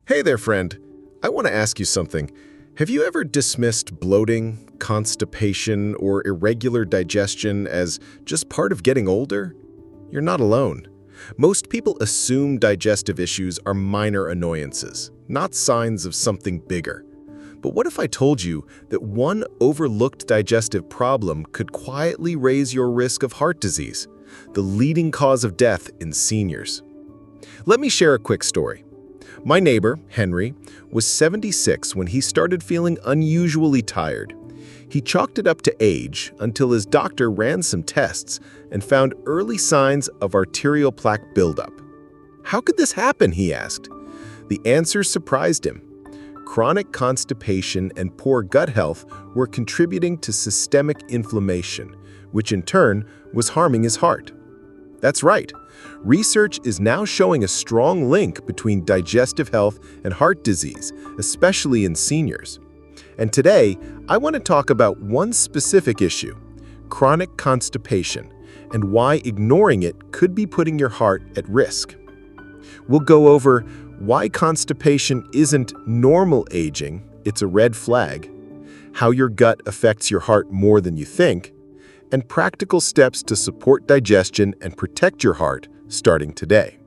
Hey there, friend. I want to ask you something. Have you ever dismissed bloating, constipation, or irregular digestion as just part of getting older? You're not alone. Most people assume digestive issues are minor annoyances, not signs of something bigger. But what if I told you that one overlooked digestive problem could quietly raise your risk of heart disease, the leading cause of death in seniors? Let me share a quick story. My neighbor, Henry, was 76 when he started feeling unusually tired. He chalked it up to age until his doctor ran some tests and found early signs of arterial plaque buildup. How could this happen, he asked. The answer surprised him. Chronic constipation and poor gut health were contributing to systemic inflammation, which in turn was harming his heart. That's right. Research is now showing a strong link between digestive health and heart disease, especially in seniors. And today, I want to talk about one specific issue, chronic constipation, and why ignoring it could be putting your heart at risk. We'll go over why constipation isn't normal aging, it's a red flag, how your gut affects your heart more than you think, and practical steps to support digestion and protect your heart starting today.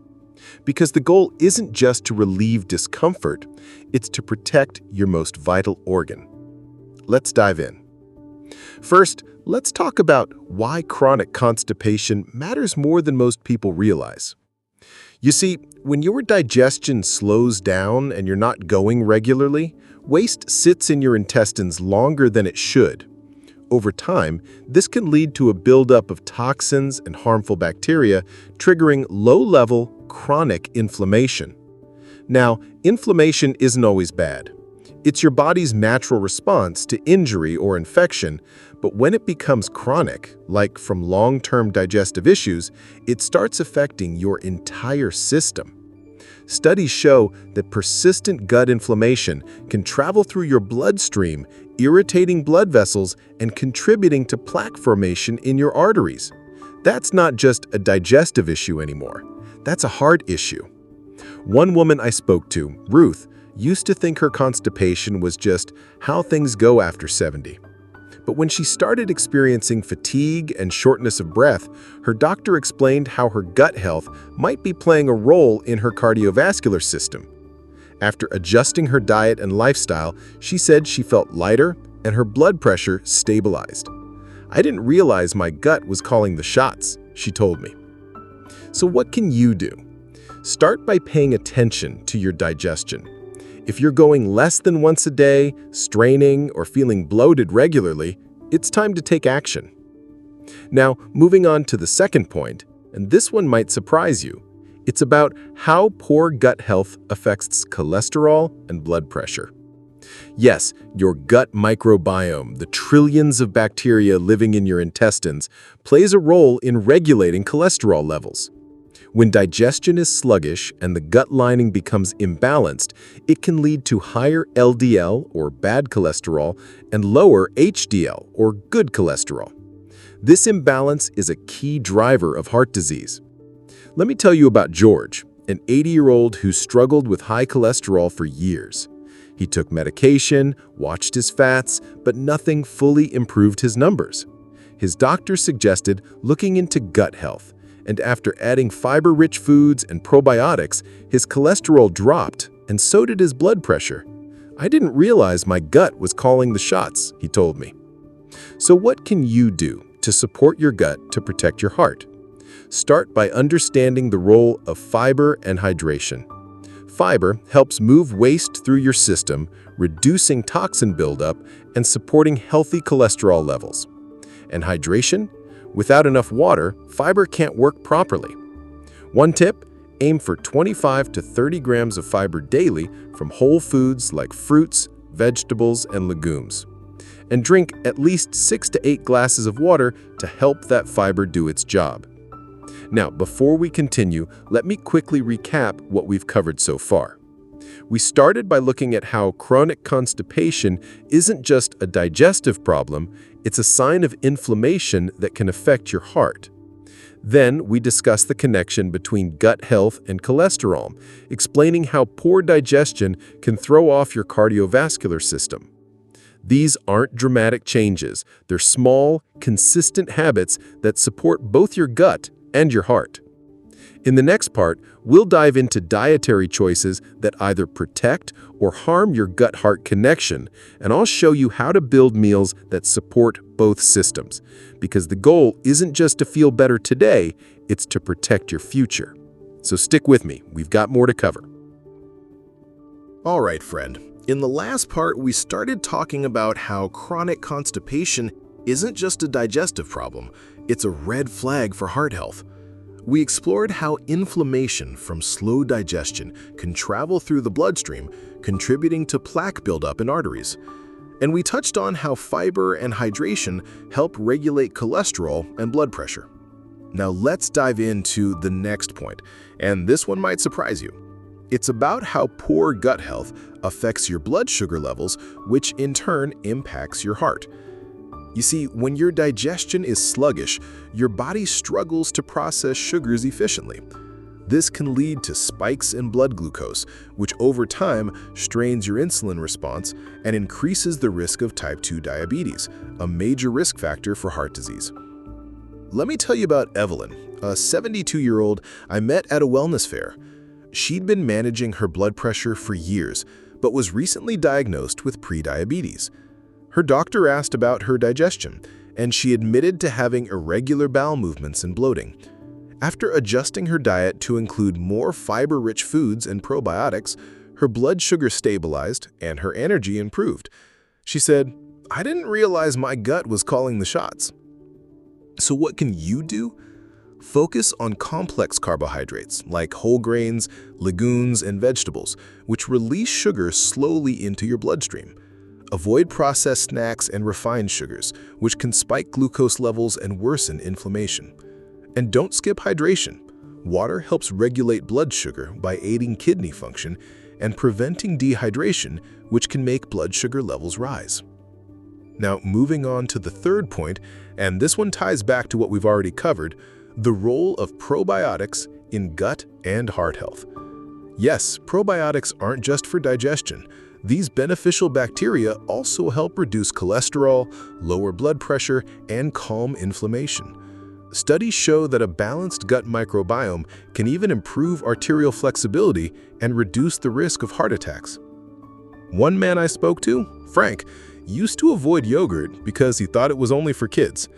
Because the goal isn't just to relieve discomfort, it's to protect your most vital organ. Let's dive in. First, let's talk about why chronic constipation matters more than most people realize. You see, when your digestion slows down and you're not going regularly, waste sits in your intestines longer than it should. Over time, this can lead to a buildup of toxins and harmful bacteria, triggering low-level, chronic inflammation. Now, inflammation isn't always bad. It's your body's natural response to injury or infection, but when it becomes chronic, like from long-term digestive issues, it starts affecting your entire system. Studies show that persistent gut inflammation can travel through your bloodstream, irritating blood vessels and contributing to plaque formation in your arteries. That's not just a digestive issue anymore. That's a heart issue. One woman I spoke to, Ruth, used to think her constipation was just how things go after 70. But when she started experiencing fatigue and shortness of breath, her doctor explained how her gut health might be playing a role in her cardiovascular system. After adjusting her diet and lifestyle, she said she felt lighter and her blood pressure stabilized. "I didn't realize my gut was calling the shots," she told me. So what can you do? Start by paying attention to your digestion. If you're going less than once a day, straining, or feeling bloated regularly, it's time to take action. Now, moving on to the second point, and this one might surprise you, it's about how poor gut health affects cholesterol and blood pressure. Yes, your gut microbiome, the trillions of bacteria living in your intestines, plays a role in regulating cholesterol levels. When digestion is sluggish and the gut lining becomes imbalanced, it can lead to higher LDL, or bad cholesterol, and lower HDL, or good cholesterol. This imbalance is a key driver of heart disease. Let me tell you about George, an 80-year-old who struggled with high cholesterol for years. He took medication, watched his fats, but nothing fully improved his numbers. His doctor suggested looking into gut health, and after adding fiber-rich foods and probiotics, his cholesterol dropped, and so did his blood pressure. "I didn't realize my gut was calling the shots," he told me. So what can you do to support your gut to protect your heart? Start by understanding the role of fiber and hydration. Fiber helps move waste through your system, reducing toxin buildup and supporting healthy cholesterol levels. And hydration? Without enough water, fiber can't work properly. One tip, aim for 25 to 30 grams of fiber daily from whole foods like fruits, vegetables, and legumes. And drink at least 6 to 8 glasses of water to help that fiber do its job. Now, before we continue, let me quickly recap what we've covered so far. We started by looking at how chronic constipation isn't just a digestive problem, it's a sign of inflammation that can affect your heart. Then we discuss the connection between gut health and cholesterol, explaining how poor digestion can throw off your cardiovascular system. These aren't dramatic changes. They're small, consistent habits that support both your gut and your heart. In the next part, we'll dive into dietary choices that either protect or harm your gut-heart connection, and I'll show you how to build meals that support both systems. Because the goal isn't just to feel better today, it's to protect your future. So stick with me, we've got more to cover. All right, friend. In the last part, we started talking about how chronic constipation isn't just a digestive problem, it's a red flag for heart health. We explored how inflammation from slow digestion can travel through the bloodstream, contributing to plaque buildup in arteries. And we touched on how fiber and hydration help regulate cholesterol and blood pressure. Now let's dive into the next point, and this one might surprise you. It's about how poor gut health affects your blood sugar levels, which in turn impacts your heart. You see, when your digestion is sluggish, your body struggles to process sugars efficiently. This can lead to spikes in blood glucose, which over time strains your insulin response and increases the risk of type 2 diabetes, a major risk factor for heart disease. Let me tell you about Evelyn, a 72-year-old I met at a wellness fair. She'd been managing her blood pressure for years, but was recently diagnosed with prediabetes. Her doctor asked about her digestion, and she admitted to having irregular bowel movements and bloating. After adjusting her diet to include more fiber-rich foods and probiotics, her blood sugar stabilized and her energy improved. She said, "I didn't realize my gut was calling the shots." So what can you do? Focus on complex carbohydrates like whole grains, legumes, and vegetables, which release sugar slowly into your bloodstream. Avoid processed snacks and refined sugars, which can spike glucose levels and worsen inflammation. And don't skip hydration. Water helps regulate blood sugar by aiding kidney function and preventing dehydration, which can make blood sugar levels rise. Now, moving on to the third point, and this one ties back to what we've already covered, the role of probiotics in gut and heart health. Yes, probiotics aren't just for digestion. These beneficial bacteria also help reduce cholesterol, lower blood pressure, and calm inflammation. Studies show that a balanced gut microbiome can even improve arterial flexibility and reduce the risk of heart attacks. One man I spoke to, Frank, used to avoid yogurt because he thought it was only for kids.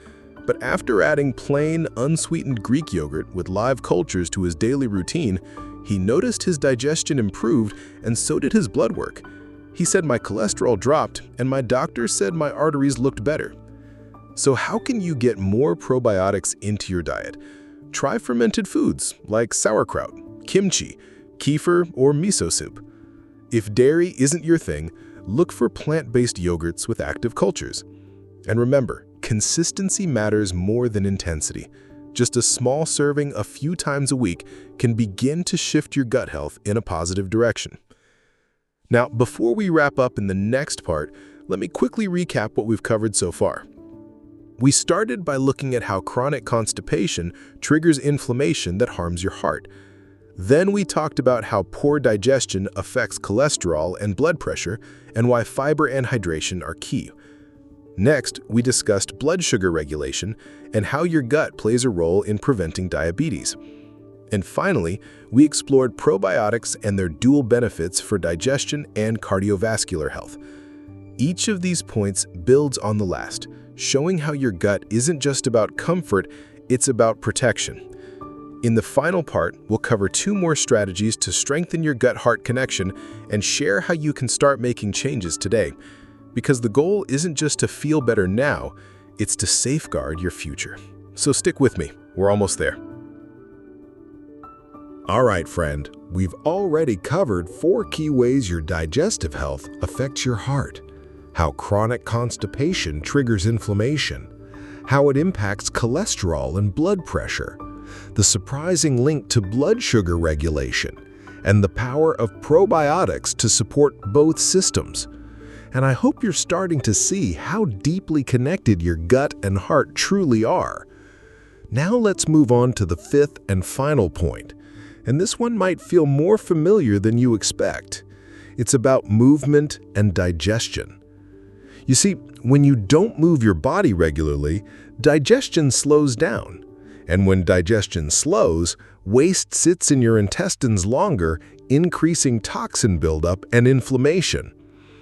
But after adding plain, unsweetened Greek yogurt with live cultures to his daily routine, he noticed his digestion improved and so did his blood work. He said, "My cholesterol dropped and my doctor said my arteries looked better." So how can you get more probiotics into your diet? Try fermented foods like sauerkraut, kimchi, kefir, or miso soup. If dairy isn't your thing, look for plant-based yogurts with active cultures. And remember, consistency matters more than intensity. Just a small serving a few times a week can begin to shift your gut health in a positive direction. Now, before we wrap up in the next part, let me quickly recap what we've covered so far. We started by looking at how chronic constipation triggers inflammation that harms your heart. Then we talked about how poor digestion affects cholesterol and blood pressure and why fiber and hydration are key. Next, we discussed blood sugar regulation and how your gut plays a role in preventing diabetes. And finally, we explored probiotics and their dual benefits for digestion and cardiovascular health. Each of these points builds on the last, showing how your gut isn't just about comfort, it's about protection. In the final part, we'll cover 2 more strategies to strengthen your gut-heart connection and share how you can start making changes today. Because the goal isn't just to feel better now, it's to safeguard your future. So stick with me, we're almost there. All right, friend, we've already covered 4 key ways your digestive health affects your heart, how chronic constipation triggers inflammation, how it impacts cholesterol and blood pressure, the surprising link to blood sugar regulation, and the power of probiotics to support both systems. And I hope you're starting to see how deeply connected your gut and heart truly are. Now let's move on to the fifth and final point, and this one might feel more familiar than you expect. It's about movement and digestion. You see, when you don't move your body regularly, digestion slows down. And when digestion slows, waste sits in your intestines longer, increasing toxin buildup and inflammation.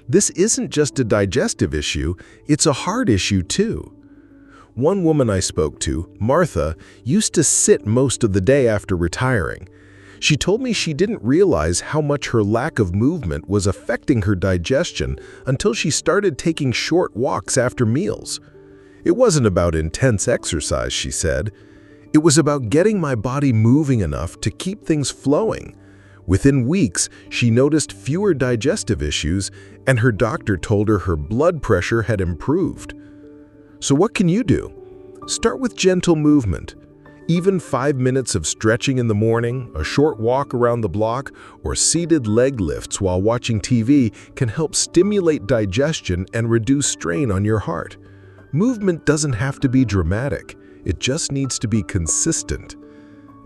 This isn't just a digestive issue, it's a heart issue too. One woman I spoke to, Martha, used to sit most of the day after retiring. She told me she didn't realize how much her lack of movement was affecting her digestion until she started taking short walks after meals. It wasn't about intense exercise, she said. It was about getting my body moving enough to keep things flowing. Within weeks, she noticed fewer digestive issues, and her doctor told her her blood pressure had improved. So what can you do? Start with gentle movement. Even 5 minutes of stretching in the morning, a short walk around the block, or seated leg lifts while watching TV can help stimulate digestion and reduce strain on your heart. Movement doesn't have to be dramatic. It just needs to be consistent.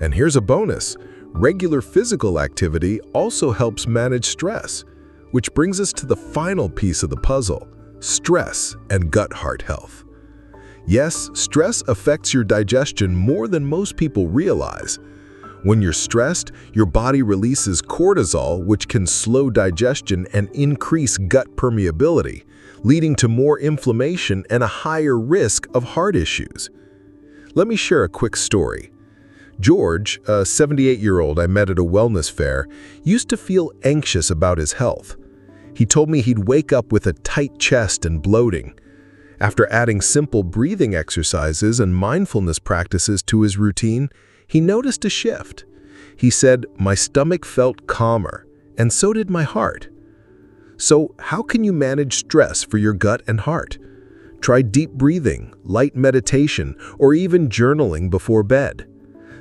And here's a bonus. Regular physical activity also helps manage stress, which brings us to the final piece of the puzzle, stress and gut-heart health. Yes, stress affects your digestion more than most people realize. When you're stressed, your body releases cortisol, which can slow digestion and increase gut permeability, leading to more inflammation and a higher risk of heart issues. Let me share a quick story. George, a 78-year-old I met at a wellness fair, used to feel anxious about his health. He told me he'd wake up with a tight chest and bloating. After adding simple breathing exercises and mindfulness practices to his routine, he noticed a shift. He said, "My stomach felt calmer, and so did my heart." So, how can you manage stress for your gut and heart? Try deep breathing, light meditation, or even journaling before bed.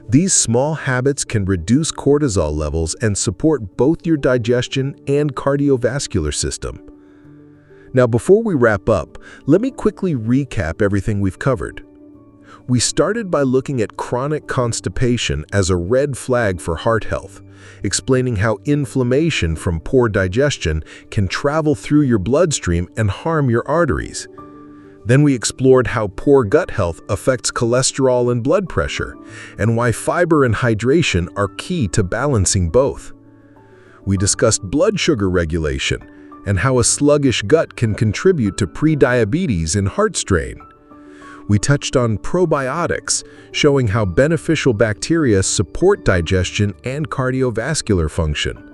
These small habits can reduce cortisol levels and support both your digestion and cardiovascular system. Now, before we wrap up, let me quickly recap everything we've covered. We started by looking at chronic constipation as a red flag for heart health, explaining how inflammation from poor digestion can travel through your bloodstream and harm your arteries. Then we explored how poor gut health affects cholesterol and blood pressure, and why fiber and hydration are key to balancing both. We discussed blood sugar regulation, and how a sluggish gut can contribute to prediabetes and heart strain. We touched on probiotics, showing how beneficial bacteria support digestion and cardiovascular function.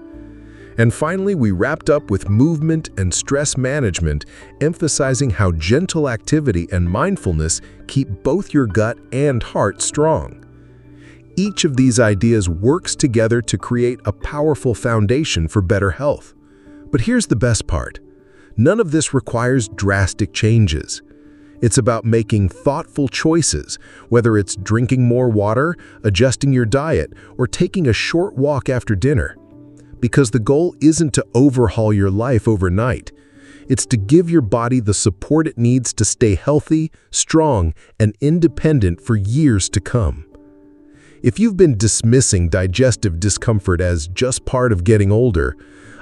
And finally, we wrapped up with movement and stress management, emphasizing how gentle activity and mindfulness keep both your gut and heart strong. Each of these ideas works together to create a powerful foundation for better health. But here's the best part. None of this requires drastic changes. It's about making thoughtful choices, whether it's drinking more water, adjusting your diet, or taking a short walk after dinner. Because the goal isn't to overhaul your life overnight. It's to give your body the support it needs to stay healthy, strong, and independent for years to come. If you've been dismissing digestive discomfort as just part of getting older,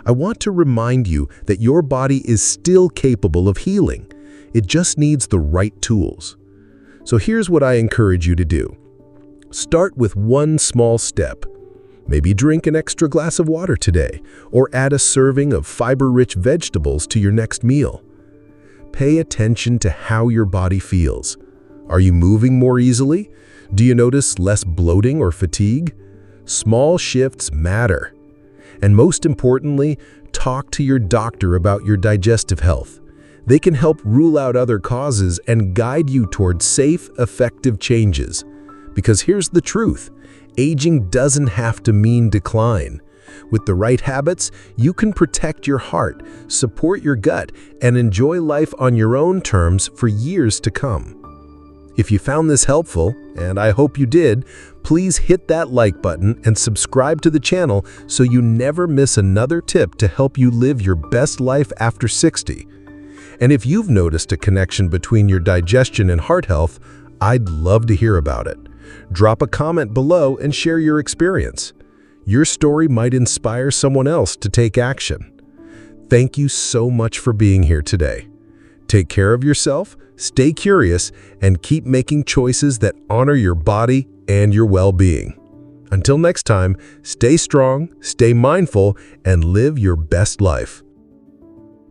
I want to remind you that your body is still capable of healing. It just needs the right tools. So here's what I encourage you to do. Start with one small step. Maybe drink an extra glass of water today, or add a serving of fiber-rich vegetables to your next meal. Pay attention to how your body feels. Are you moving more easily? Do you notice less bloating or fatigue? Small shifts matter. And most importantly, talk to your doctor about your digestive health. They can help rule out other causes and guide you towards safe, effective changes. Because here's the truth, aging doesn't have to mean decline. With the right habits, you can protect your heart, support your gut, and enjoy life on your own terms for years to come. If you found this helpful, and I hope you did, please hit that like button and subscribe to the channel so you never miss another tip to help you live your best life after 60. And if you've noticed a connection between your digestion and heart health, I'd love to hear about it. Drop a comment below and share your experience. Your story might inspire someone else to take action. Thank you so much for being here today. Take care of yourself, stay curious, and keep making choices that honor your body and your well-being. Until next time, stay strong, stay mindful, and live your best life.